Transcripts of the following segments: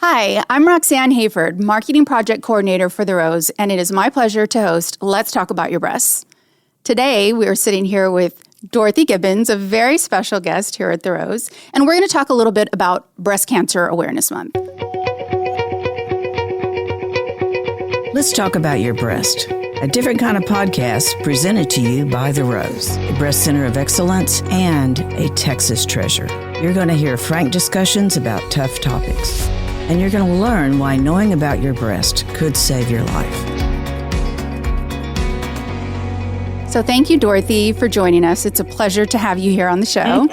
Hi, I'm Roxanne Hayford, Marketing Project Coordinator for The Rose, and it is my pleasure to host Let's Talk About Your Breasts. Today, we are sitting here with Dorothy Gibbons, a very special guest here at The Rose, and we're going to talk a little bit about Breast Cancer Awareness Month. Let's Talk About Your Breast, a different kind of podcast presented to you by The Rose, a breast center of excellence and a Texas treasure. You're going to hear frank discussions about tough topics, and you're going to learn why knowing about your breast could save your life. So thank you, Dorothy, for joining us. It's a pleasure to have you here on the show.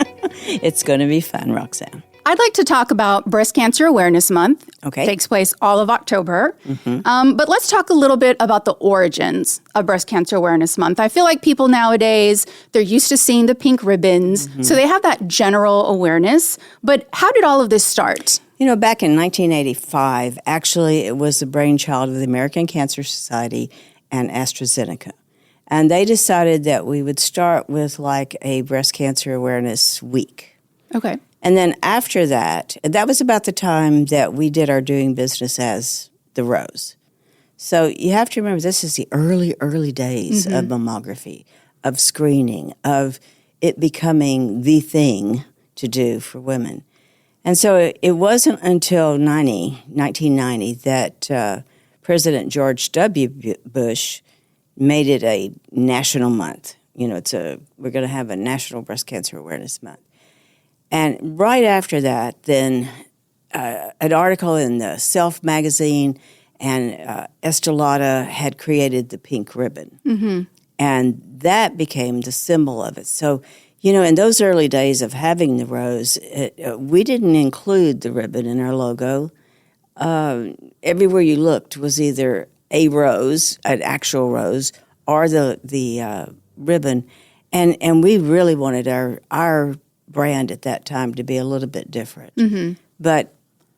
It's going to be fun, Roxanne. I'd like to talk about Breast Cancer Awareness Month. Okay. It takes place all of October. But let's talk a little bit about the origins of Breast Cancer Awareness Month. I feel like people nowadays, they're used to seeing the pink ribbons, so they have that general awareness. But how did all of this start? You know, back in 1985, actually, it was the brainchild of the American Cancer Society and AstraZeneca. And they decided that we would start with like a breast cancer awareness week. Okay. And then after that, that was about the time that we did our doing business as The Rose. So you have to remember, this is the early days of mammography, of screening, of it becoming the thing to do for women. And so it wasn't until 1990 that President George W. Bush made it a national month. You know, we're going to have a National Breast Cancer Awareness Month. And right after that, then an article in the Self magazine and Estee Lauder had created the pink ribbon. And that became the symbol of it. So, you know, in those early days of having the rose, we didn't include the ribbon in our logo. Everywhere you looked was either a rose, an actual rose, or the ribbon. And we really wanted our brand at that time to be a little bit different. But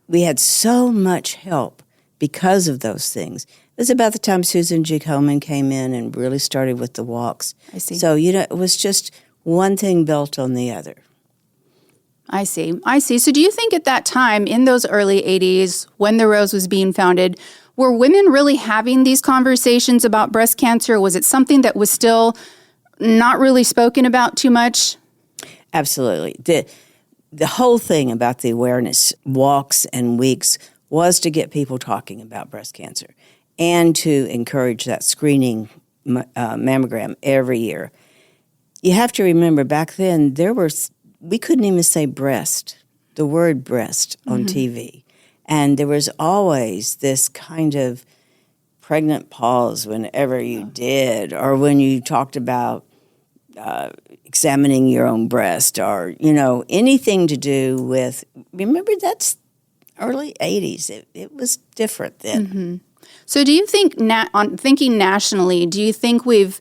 we had so much help because of those things. It was about the time Susan G. Komen came in and really started with the walks. I see. So, you know, it was just one thing built on the other. I see. So do you think at that time, in those early 80s, when The Rose was being founded, were women really having these conversations about breast cancer? Was it something that was still not really spoken about too much? Absolutely. The whole thing about the awareness walks and weeks was to get people talking about breast cancer and to encourage that screening mammogram every year. You have to remember, back then, we couldn't even say breast, the word breast on TV. And there was always this kind of pregnant pause whenever you did, or when you talked about examining your own breast, or, you know, anything to do with, remember, that's early 80s. It was different then. So do you think, thinking nationally, do you think we've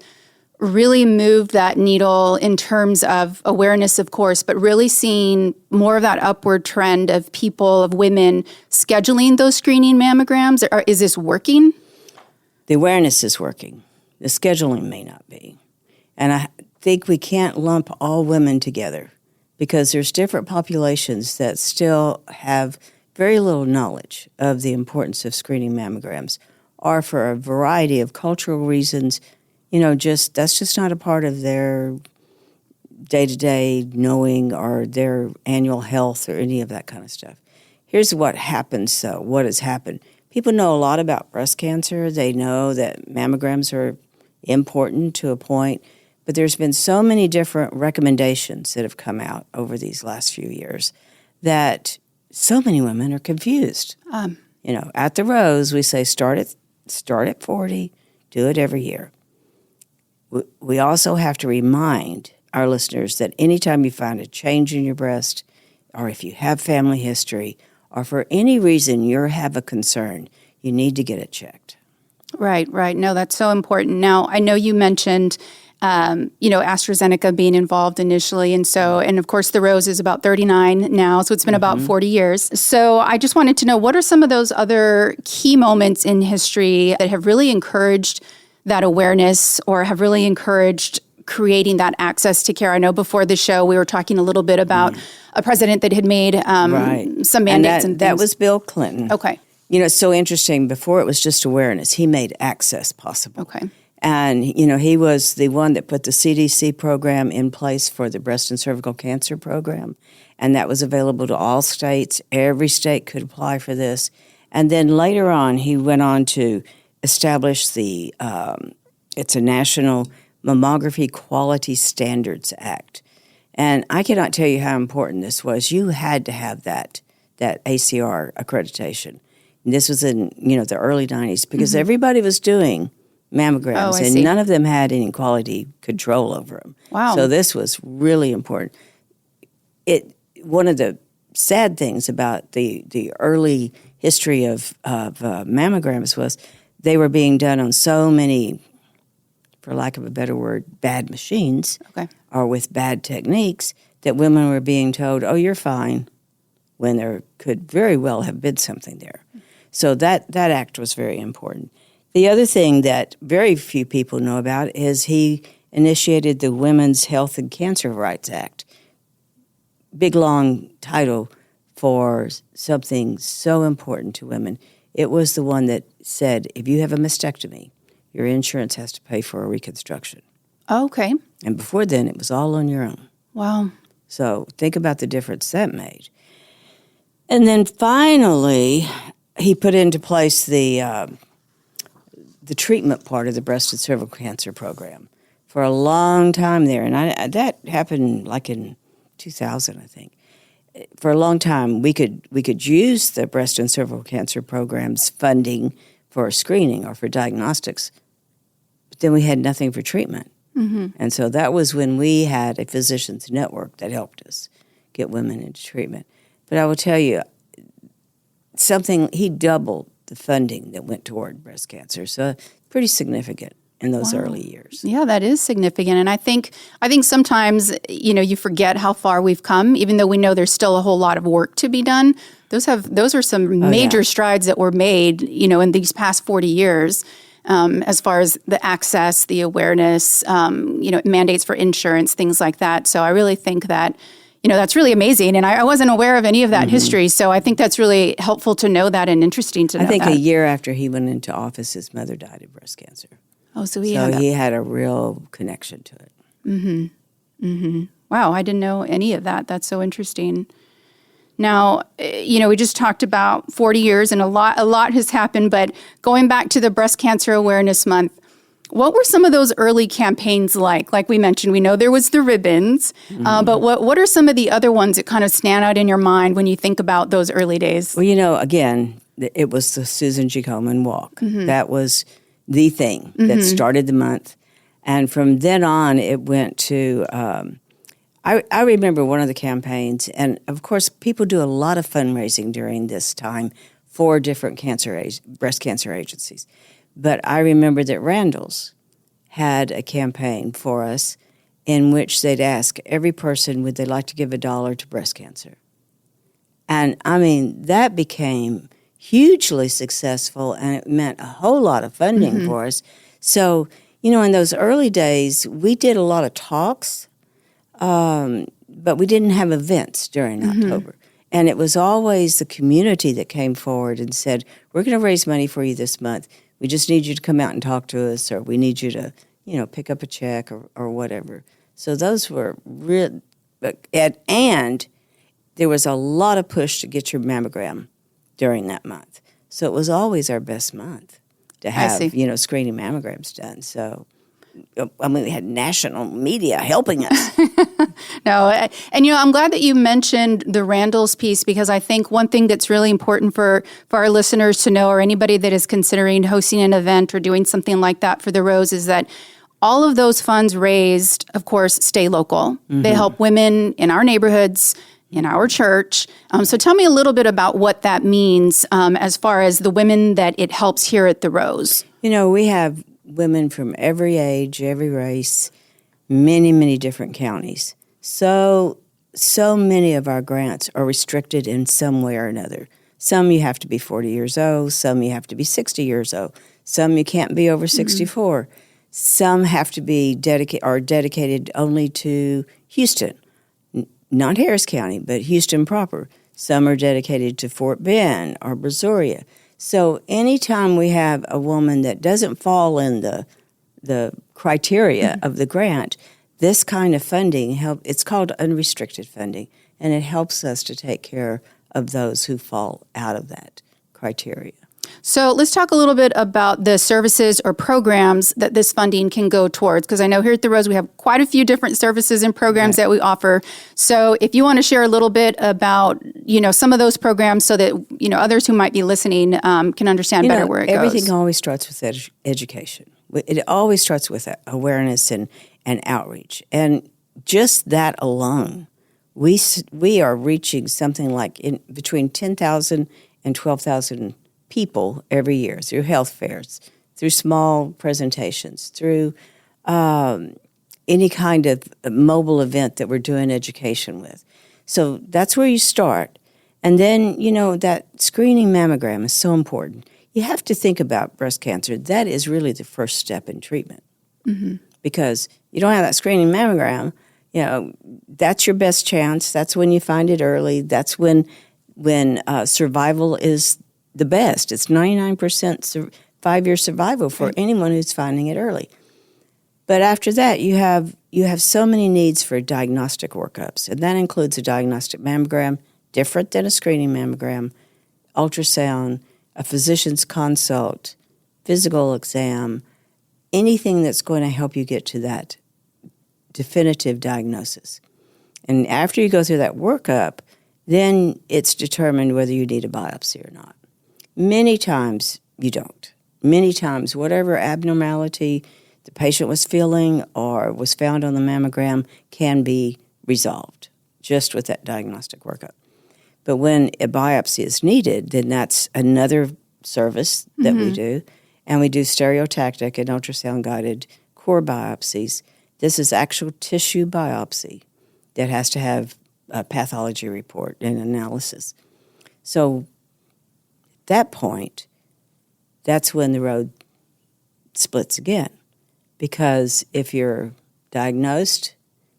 really moved that needle in terms of awareness, of course, but really seeing more of that upward trend of people, of women scheduling those screening mammograms? Or is this working? The awareness is working. The scheduling may not be. And I think we can't lump all women together because there's different populations that still have very little knowledge of the importance of screening mammograms, or for a variety of cultural reasons, you know, that's just not a part of their day-to-day knowing or their annual health or any of that kind of stuff. Here's what happens, though, what has happened. People know a lot about breast cancer. They know that mammograms are important to a point, but there's been so many different recommendations that have come out over these last few years that so many women are confused. You know, at The Rose, we say start at 40, do it every year. We also have to remind our listeners that anytime you find a change in your breast, or if you have family history, or for any reason you have a concern, you need to get it checked. Right. No, that's so important. Now, I know you mentioned, AstraZeneca being involved initially. And of course, The Rose is about 39 now. So it's been about 40 years. So I just wanted to know, what are some of those other key moments in history that have really encouraged that awareness, or have really encouraged creating that access to care? I know before the show we were talking a little bit about a president that had made some mandates and that things. was Bill Clinton. Okay. You know, it's so interesting. Before it was just awareness. He made access possible. Okay. And, you know, he was the one that put the CDC program in place for the breast and cervical cancer program. And that was available to all states. Every state could apply for this. And then later on, he went on to establish the, it's a National Mammography Quality Standards Act. And I cannot tell you how important this was. You had to have that ACR accreditation. And this was in, you know, the early 90s because everybody was doing mammograms, and none of them had any quality control over them. Wow. So this was really important. One of the sad things about the early history of mammograms was they were being done on so many, for lack of a better word, bad machines or with bad techniques that women were being told, oh, you're fine, when there could very well have been something there. So that act was very important. The other thing that very few people know about is he initiated the Women's Health and Cancer Rights Act. Big, long title for something so important to women. It was the one that said, if you have a mastectomy, your insurance has to pay for a reconstruction. Okay. And before then, it was all on your own. Wow. So think about the difference that made. And then finally, he put into place the treatment part of the breast and cervical cancer program for a long time there. And that happened like in 2000, I think. For a long time, we could use the breast and cervical cancer program's funding for screening or for diagnostics, but then we had nothing for treatment. And so that was when we had a physicians network that helped us get women into treatment. But I will tell you, he doubled the funding that went toward breast cancer. So pretty significant in those early years. Yeah, that is significant. And I think sometimes, you know, you forget how far we've come, even though we know there's still a whole lot of work to be done. Those are some major strides that were made, you know, in these past 40 years. As far as the access, the awareness, you know, mandates for insurance, things like that. So I really think that, you know, that's really amazing. And I wasn't aware of any of that history. So I think that's really helpful to know that and interesting to know that. I think a year after he went into office, his mother died of breast cancer. Oh, so he had a real connection to it. Wow, I didn't know any of that. That's so interesting. Now, you know, we just talked about 40 years and a lot has happened, but going back to the Breast Cancer Awareness Month, what were some of those early campaigns like? Like we mentioned, we know there was the ribbons, but what are some of the other ones that kind of stand out in your mind when you think about those early days? Well, you know, again, it was the Susan G. Komen Walk. That was the thing that started the month. And from then on, it went to... I remember one of the campaigns, and of course, people do a lot of fundraising during this time for different breast cancer agencies. But I remember that Randall's had a campaign for us in which they'd ask every person, would they like to give $1 to breast cancer? And I mean, that became hugely successful, and it meant a whole lot of funding for us. So, you know, in those early days, we did a lot of talks, but we didn't have events during October. And it was always the community that came forward and said, we're going to raise money for you this month. We just need you to come out and talk to us, or we need you to, you know, pick up a check or whatever. So those were real. And there was a lot of push to get your mammogram during that month. So it was always our best month to have, you know, screening mammograms done. So... I mean, we had national media helping us. No, and you know, I'm glad that you mentioned the Randall's piece, because I think one thing that's really important for our listeners to know, or anybody that is considering hosting an event or doing something like that for the Rose, is that all of those funds raised, of course, stay local. They help women in our neighborhoods, in our church. So tell me a little bit about what that means as far as the women that it helps here at the Rose. You know, we have women from every age, every race, many, many different counties. So many of our grants are restricted in some way or another. Some you have to be 40 years old, some you have to be 60 years old, some you can't be over 64. Some have to be dedicated only to Houston, not Harris County, but Houston proper. Some are dedicated to Fort Bend or Brazoria. So anytime we have a woman that doesn't fall in the criteria of the grant, this kind of funding it's called unrestricted funding, and it helps us to take care of those who fall out of that criteria. So let's talk a little bit about the services or programs that this funding can go towards, because I know here at the Rose we have quite a few different services and programs that we offer. So if you want to share a little bit about, some of those programs so that, others who might be listening can understand better where it goes. Everything always starts with education. It always starts with awareness and outreach. And just that alone, we are reaching something like between 10,000 and 12,000 people every year through health fairs, through small presentations, through any kind of mobile event that we're doing education with. So that's where you start. And then, that screening mammogram is so important. You have to think about breast cancer. That is really the first step in treatment. Because you don't have that screening mammogram, that's your best chance. That's when you find it early. That's when survival is the best. It's 99% 5-year survival for anyone who's finding it early. But after that, you have so many needs for diagnostic workups, and that includes a diagnostic mammogram, different than a screening mammogram, ultrasound, a physician's consult, physical exam, anything that's going to help you get to that definitive diagnosis. And after you go through that workup, then it's determined whether you need a biopsy or not. Many times you don't. Many times whatever abnormality the patient was feeling or was found on the mammogram can be resolved just with that diagnostic workup. But when a biopsy is needed, then that's another service that we do. And we do stereotactic and ultrasound-guided core biopsies. This is actual tissue biopsy that has to have a pathology report and analysis. So at that point, that's when the road splits again. Because if you're diagnosed,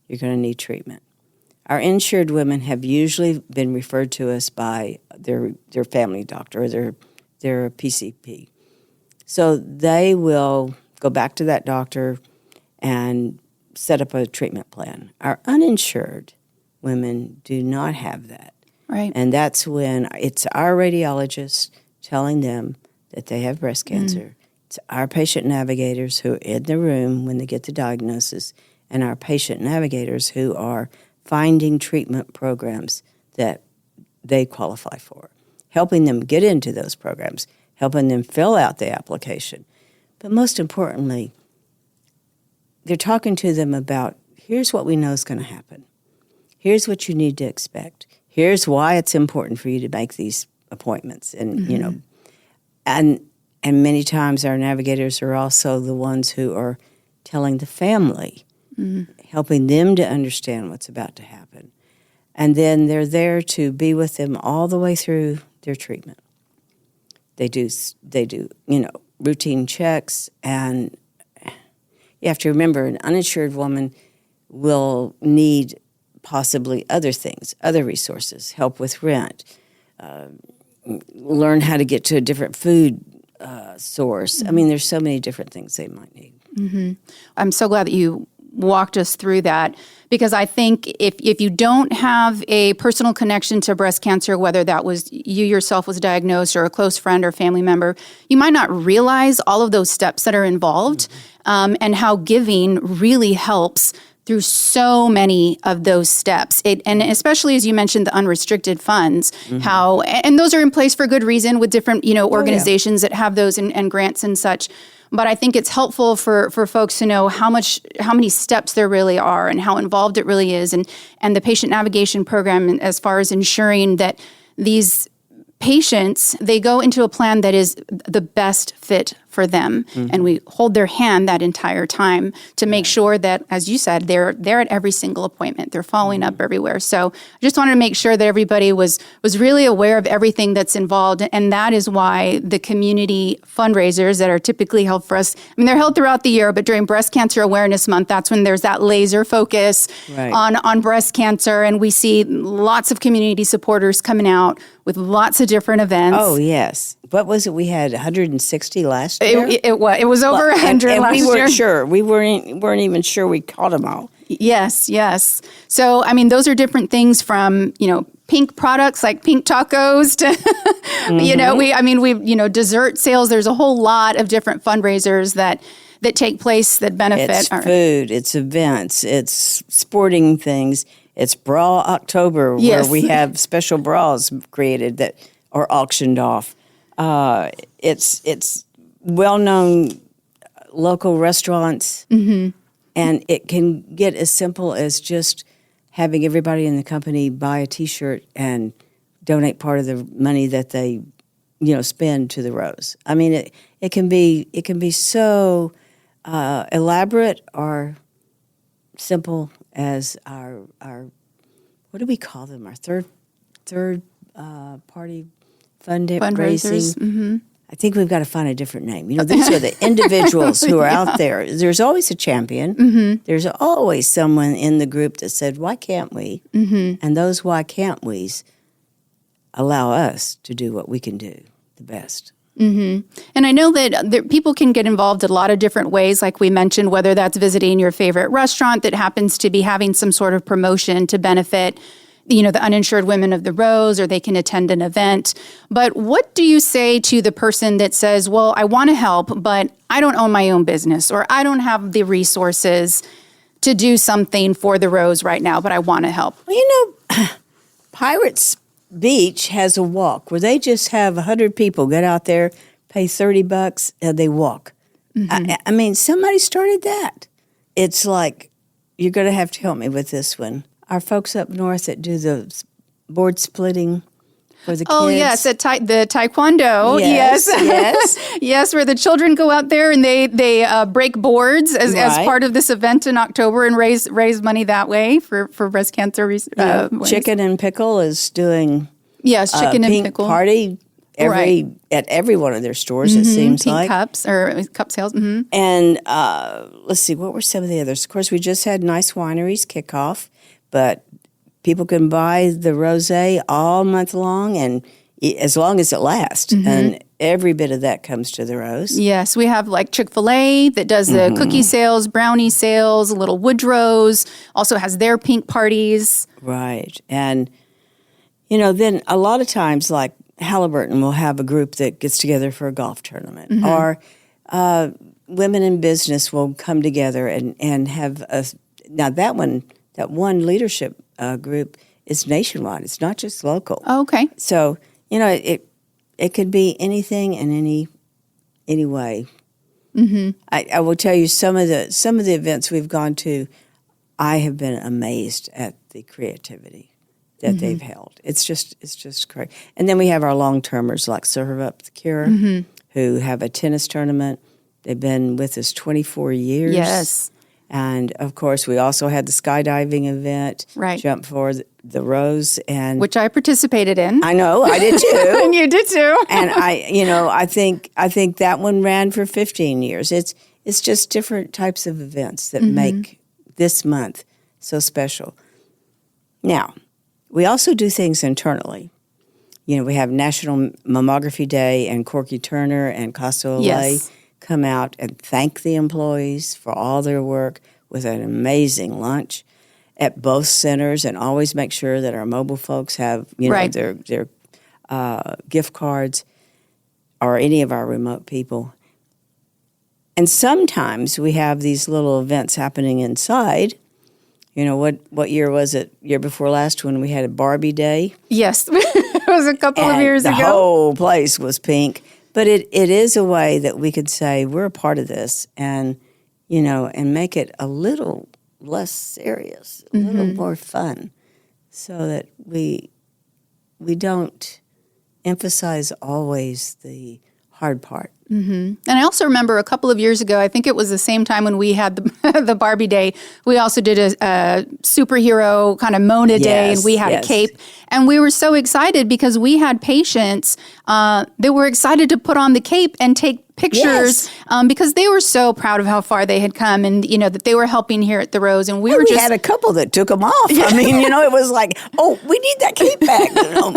you're going to need treatment. Our insured women have usually been referred to us by their family doctor or their PCP. So they will go back to that doctor and set up a treatment plan. Our uninsured women do not have that. Right. And that's when it's our radiologist telling them that they have breast cancer. It's our patient navigators who are in the room when they get the diagnosis, and our patient navigators who are finding treatment programs that they qualify for, helping them get into those programs, helping them fill out the application. But most importantly, they're talking to them about, here's what we know is going to happen. Here's what you need to expect. Here's why it's important for you to make these appointments. And, and many times our navigators are also the ones who are telling the family, helping them to understand what's about to happen. And then they're there to be with them all the way through their treatment. They do, routine checks, and you have to remember an uninsured woman will need possibly other things, other resources, help with rent, learn how to get to a different food source. I mean, there's so many different things they might need. I'm so glad that you walked us through that, because I think if you don't have a personal connection to breast cancer, whether that was you yourself was diagnosed or a close friend or family member, you might not realize all of those steps that are involved, and how giving really helps through so many of those steps. And especially as you mentioned, the unrestricted funds, and those are in place for good reason with different, organizations that have those and grants and such. But I think it's helpful for folks to know how many steps there really are and how involved it really is. And the patient navigation program, as far as ensuring that these patients, they go into a plan that is the best fit for them. And we hold their hand that entire time to make sure that, as you said, they're at every single appointment. They're following up everywhere. So I just wanted to make sure that everybody was really aware of everything that's involved. And that is why the community fundraisers that are typically held for us, I mean, they're held throughout the year, but during Breast Cancer Awareness Month, that's when there's that laser focus on breast cancer. And we see lots of community supporters coming out with lots of different events. Oh, yes. What was it? We had 160 last year? It was over 100 and last year. we weren't sure. We weren't even sure we caught them all. Yes. So, I mean, those are different things from, pink products like pink tacos to, dessert sales. There's a whole lot of different fundraisers that take place that benefit. It's food, it's events, it's sporting things. It's Bra October, where we have special bras created that are auctioned off. It's well-known local restaurants, and it can get as simple as just having everybody in the company buy a T-shirt and donate part of the money that they, spend to the Rose. I mean, it can be so elaborate or simple as our what do we call them? Our third party fundraising. I think we've got to find a different name. These are the individuals who are out there. There's always a champion. There's always someone in the group that said, "Why can't we?" And those "why can't we's" allow us to do what we can do the best. And I know that people can get involved in a lot of different ways, like we mentioned, whether that's visiting your favorite restaurant that happens to be having some sort of promotion to benefit, the uninsured women of the Rose, or they can attend an event. But what do you say to the person that says, well, I want to help, but I don't own my own business, or I don't have the resources to do something for the Rose right now, but I want to help? Well, Pirates Beach has a walk where they just have 100 people get out there, pay $30, and they walk. I mean, somebody started that. It's like, you're going to have to help me with this one. Our folks up north that do the board splitting for the kids. Oh, yes, the taekwondo. Yes. Yes, where the children go out there and they break boards as part of this event in October and raise money that way for breast cancer. Chicken and Pickle is doing Chicken and pink Pickle party at every one of their stores, it seems pink like. cups or cup sales. And let's see, what were some of the others? Of course, we just had Nice Wineries kickoff, but people can buy the rosé all month long, and as long as it lasts. And every bit of that comes to the Rose. Yes, we have like Chick-fil-A that does the cookie sales, brownie sales, Little Woodrow's, also has their pink parties. Right. And, then a lot of times, like Halliburton will have a group that gets together for a golf tournament. Or women in business will come together and have now that one leadership group is nationwide. It's not just local. Oh, okay. So, it could be anything in any way. I will tell you some of the events we've gone to, I have been amazed at the creativity that they've held. It's just great. And then we have our long-termers like Serve Up the Cure, who have a tennis tournament. They've been with us 24 years. Yes. And, of course, we also had the skydiving event, Jump for the Rose. Which I participated in. I know, I did too. And you did too. And I think that one ran for 15 years. It's just different types of events that make this month so special. Now, we also do things internally. We have National Mammography Day, and Corky Turner and Costa Olay come out and thank the employees for all their work with an amazing lunch at both centers, and always make sure that our mobile folks have their gift cards, or any of our remote people. And sometimes we have these little events happening inside. What year was it? Year before last, when we had a Barbie Day? Yes, it was a couple of years ago. The whole place was pink. But it is a way that we could say we're a part of this, and make it a little less serious, a little more fun, so that we don't emphasize always the hard part And I also remember a couple of years ago, I think it was the same time when we had the, the Barbie Day, we also did a superhero kind of Mona Day, and we had a cape. And we were so excited because we had patients that were excited to put on the cape and take pictures because they were so proud of how far they had come, and that they were helping here at the Rose, and we had a couple that took them off. I mean, it was like, oh, we need that cape back.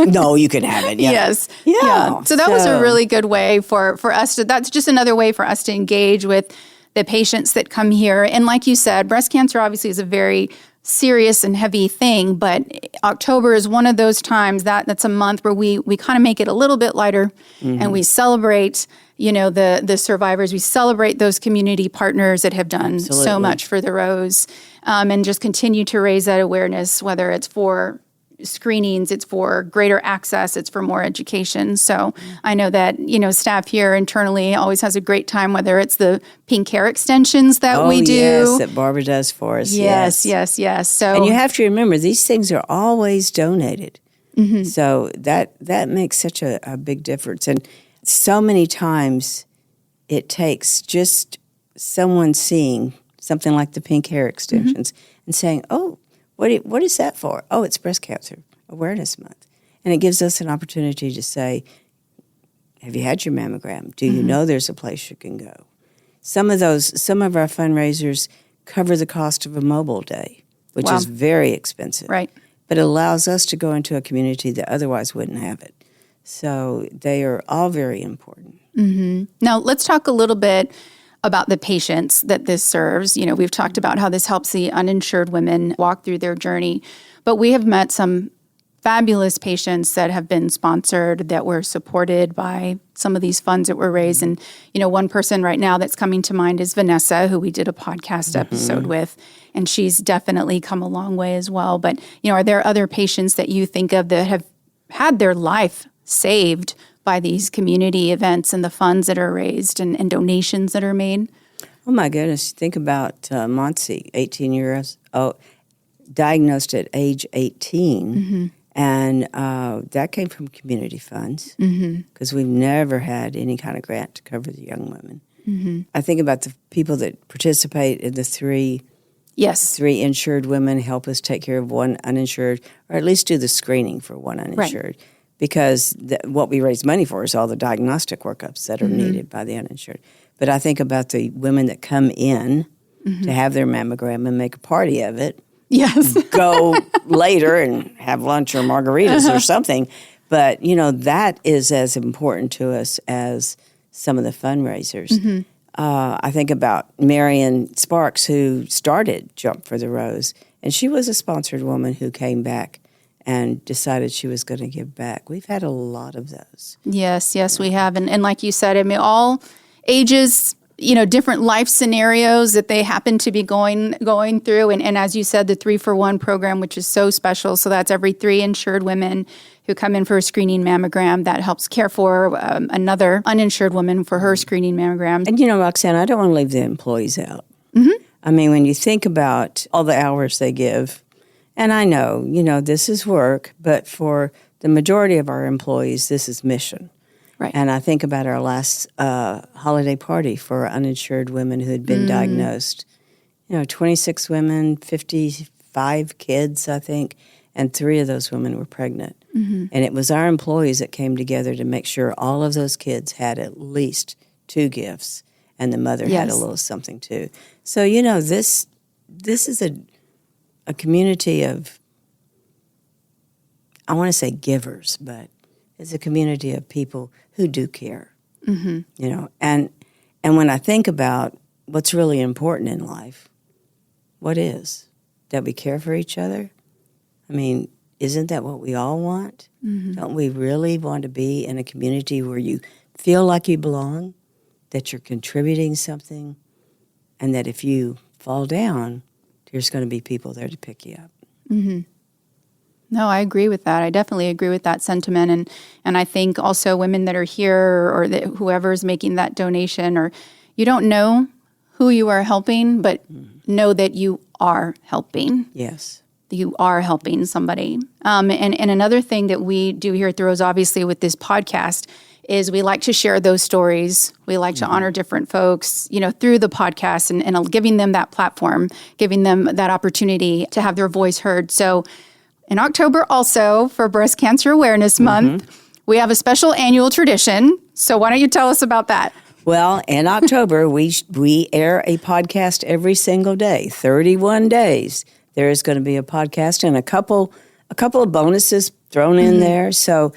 No, you can have it. Yes. Yeah. So that was a really good way for us to, that's just another way for us to engage with the patients that come here. And like you said, breast cancer obviously is a very serious and heavy thing, but October is one of those times that's a month where we kind of make it a little bit lighter, and we celebrate the survivors. We celebrate those community partners that have done so much for the Rose, and just continue to raise that awareness, whether it's for screenings, it's for greater access, it's for more education. So I know that, staff here internally always has a great time, whether it's the pink hair extensions that we do. Yes, that Barbara does for us. Yes. So, and you have to remember, these things are always donated. So that makes such a big difference. And so many times it takes just someone seeing something like the pink hair extensions and saying, oh, what is that for? Oh, it's Breast Cancer Awareness Month. And it gives us an opportunity to say, have you had your mammogram? Do you know there's a place you can go? Some of our fundraisers cover the cost of a mobile day, which is very expensive. Right. But it allows us to go into a community that otherwise wouldn't have it. So they are all very important. Now, let's talk a little bit about the patients that this serves. We've talked about how this helps the uninsured women walk through their journey, but we have met some fabulous patients that have been sponsored, that were supported by some of these funds that were raised. And, one person right now that's coming to mind is Vanessa, who we did a podcast episode with, and she's definitely come a long way as well. But, are there other patients that you think of that have had their life saved by these community events and the funds that are raised and donations that are made? Oh, my goodness. Think about Monty, 18 years old, diagnosed at age 18. And that came from community funds because we've never had any kind of grant to cover the young women. I think about the people that participate in the three insured women, help us take care of one uninsured, or at least do the screening for one uninsured. Right. Because what we raise money for is all the diagnostic workups that are needed by the uninsured. But I think about the women that come in to have their mammogram and make a party of it. Yes. Go later and have lunch or margaritas or something. But, that is as important to us as some of the fundraisers. I think about Marion Sparks, who started Jump for the Rose, and she was a sponsored woman who came back and decided she was going to give back. We've had a lot of those. Yes, we have. And like you said, all ages, different life scenarios that they happen to be going through. And as you said, the 3-for-1 program, which is so special. So that's every 3 insured women who come in for a screening mammogram that helps care for another uninsured woman for her screening mammogram. And, Roxanne, I don't want to leave the employees out. I mean, when you think about all the hours they give, and I know, this is work, but for the majority of our employees, this is mission. Right. And I think about our last holiday party for uninsured women who had been diagnosed. 26 women, 55 kids, I think, and 3 of those women were pregnant. And it was our employees that came together to make sure all of those kids had at least 2 gifts, and the mother had a little something too. So, this is a community of, I want to say givers, but it's a community of people who do care. And when I think about what's really important in life, what is? That we care for each other? I mean, isn't that what we all want? Don't we really want to be in a community where you feel like you belong, that you're contributing something, and that if you fall down, there's going to be people there to pick you up. No, I agree with that. I definitely agree with that sentiment. And I think also women that are here or that whoever's making that donation, or you don't know who you are helping, but know that you are helping. Yes. You are helping somebody. And another thing that we do here at The Rose, obviously with this podcast, is we like to share those stories. We like to honor different folks, through the podcast and giving them that platform, giving them that opportunity to have their voice heard. So in October also, for Breast Cancer Awareness Month, we have a special annual tradition. So why don't you tell us about that? Well, in October, we air a podcast every single day, 31 days. There is going to be a podcast and a couple of bonuses thrown in there. So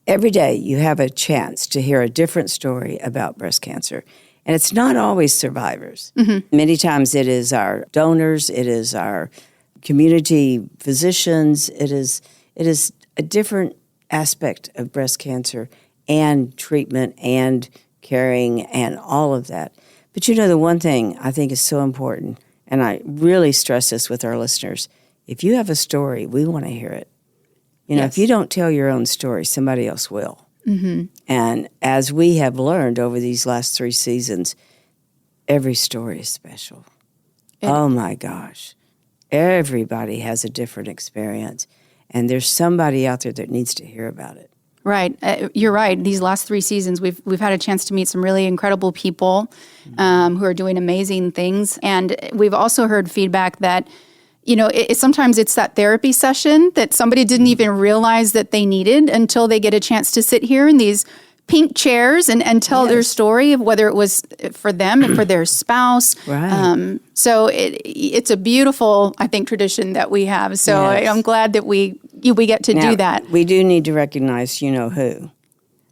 every day you have a chance to hear a different story about breast cancer. And it's not always survivors. Many times it is our donors, it is our community physicians, it is a different aspect of breast cancer and treatment and caring and all of that. But the one thing I think is so important, and I really stress this with our listeners, if you have a story, we want to hear it. If you don't tell your own story, somebody else will. And as we have learned over these last 3 seasons, every story is special. Oh my gosh. Everybody has a different experience. And there's somebody out there that needs to hear about it. Right. You're right. These last 3 seasons, we've had a chance to meet some really incredible people who are doing amazing things. And we've also heard feedback that, sometimes it's that therapy session that somebody didn't even realize that they needed until they get a chance to sit here in these pink chairs and tell their story of whether it was for them and for their spouse. Right. So it's a beautiful, I think, tradition that we have. So I'm glad that we get to do that. We do need to recognize who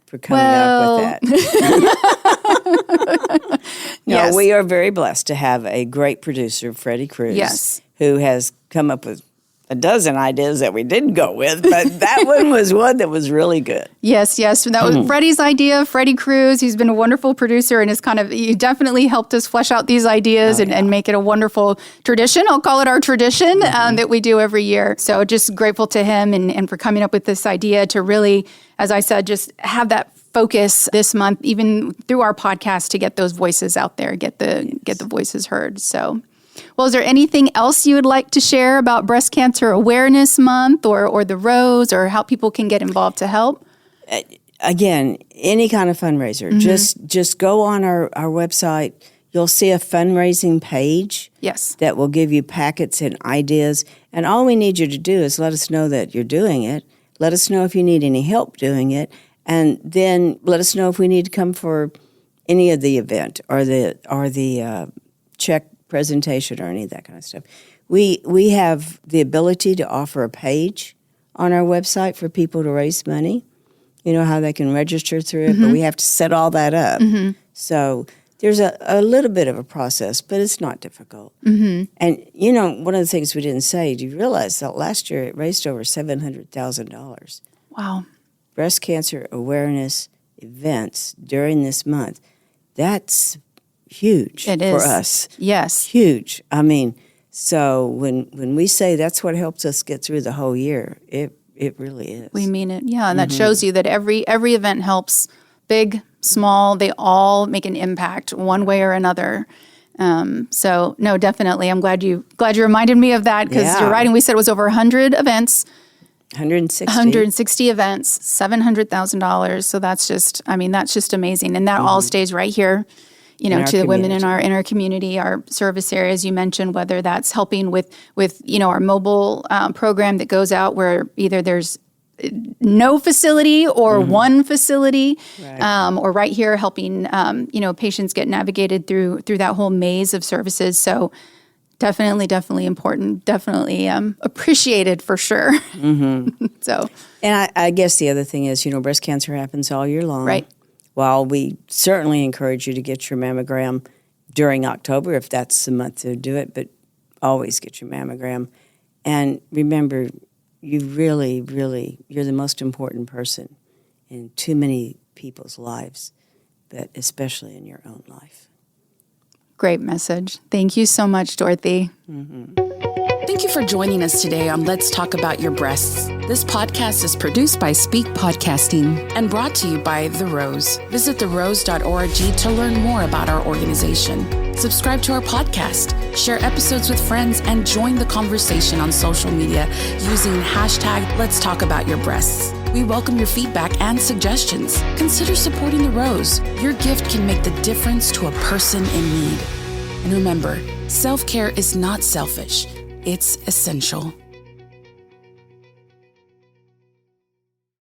for coming up with that. Yes. We are very blessed to have a great producer, Freddie Cruz, who has come up with a dozen ideas that we didn't go with, but that one was one that was really good. Yes. That was Freddie's idea. Freddie Cruz, he's been a wonderful producer and he definitely helped us flesh out these ideas and make it a wonderful tradition. I'll call it our tradition that we do every year. So just grateful to him and for coming up with this idea to really, as I said, just have that focus this month, even through our podcast, to get those voices out there, get the voices heard. So, well, is there anything else you would like to share about Breast Cancer Awareness Month or the Rose, or how people can get involved to help? Again, any kind of fundraiser, just go on our website. You'll see a fundraising page that will give you packets and ideas. And all we need you to do is let us know that you're doing it. Let us know if you need any help doing it. And then let us know if we need to come for any of the event or the check presentation or any of that kind of stuff. We have the ability to offer a page on our website for people to raise money. How they can register through it, but we have to set all that up. So there's a little bit of a process, but it's not difficult. And, one of the things we didn't say, do you realize that last year it raised over $700,000? Wow. Breast cancer awareness events during this month. That's huge for us. Yes. Huge. I mean, so when we say that's what helps us get through the whole year, it really is. We mean it. Yeah, and that shows you that every event helps, big, small, they all make an impact one way or another. So no, definitely. I'm glad you reminded me of that, because you're right. And we said it was over 100 events. 160 events, $700,000. So that's just amazing. And that all stays right here, to the women in our community, our service areas you mentioned, whether that's helping with our mobile program that goes out where either there's no facility or one facility, or right here helping, patients get navigated through that whole maze of services. So definitely important, definitely appreciated for sure. So, and I guess the other thing is, breast cancer happens all year long. Right. While we certainly encourage you to get your mammogram during October, if that's the month to do it, but always get your mammogram. And remember, you really, you're the most important person in too many people's lives, but especially in your own life. Great message. Thank you so much, Dorothy. Thank you for joining us today on Let's Talk About Your Breasts. This podcast is produced by Speak Podcasting and brought to you by The Rose. Visit therose.org to learn more about our organization. Subscribe to our podcast, share episodes with friends, and join the conversation on social media using hashtag Let's Talk About Your Breasts. We welcome your feedback and suggestions. Consider supporting The Rose. Your gift can make the difference to a person in need. And remember, self-care is not selfish, it's essential.